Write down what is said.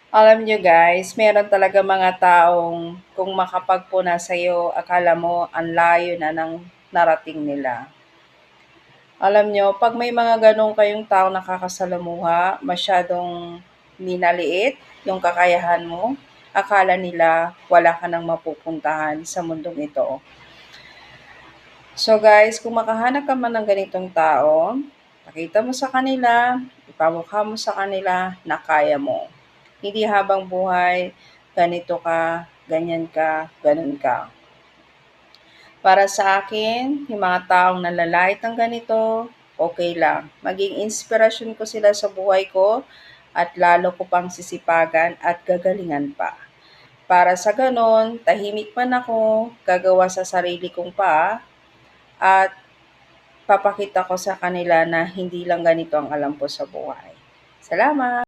Alam niyo guys, meron talaga mga taong kung makapagpuna sa'yo, akala mo ang layo na ng narating nila. Alam niyo, 'pag may mga gano'n kayong taong nakakasalamuha, masyadong minaliit yung kakayahan mo, akala nila wala ka ng mapupuntahan sa mundong ito. So guys, kung makahanap ka man ng ganitong tao, pakita mo sa kanila, ipamukha mo sa kanila na kaya mo. Hindi habang buhay, ganito ka, ganyan ka, ganun ka. Para sa akin, yung mga taong nalalait ng ganito, okay lang. Maging inspirasyon ko sila sa buhay ko at lalo ko pang sisipagan at gagalingan pa. Para sa ganon, tahimik man ako, gagawa sa sarili kong pa at papakita ko sa kanila na hindi lang ganito ang alam ko sa buhay. Salamat!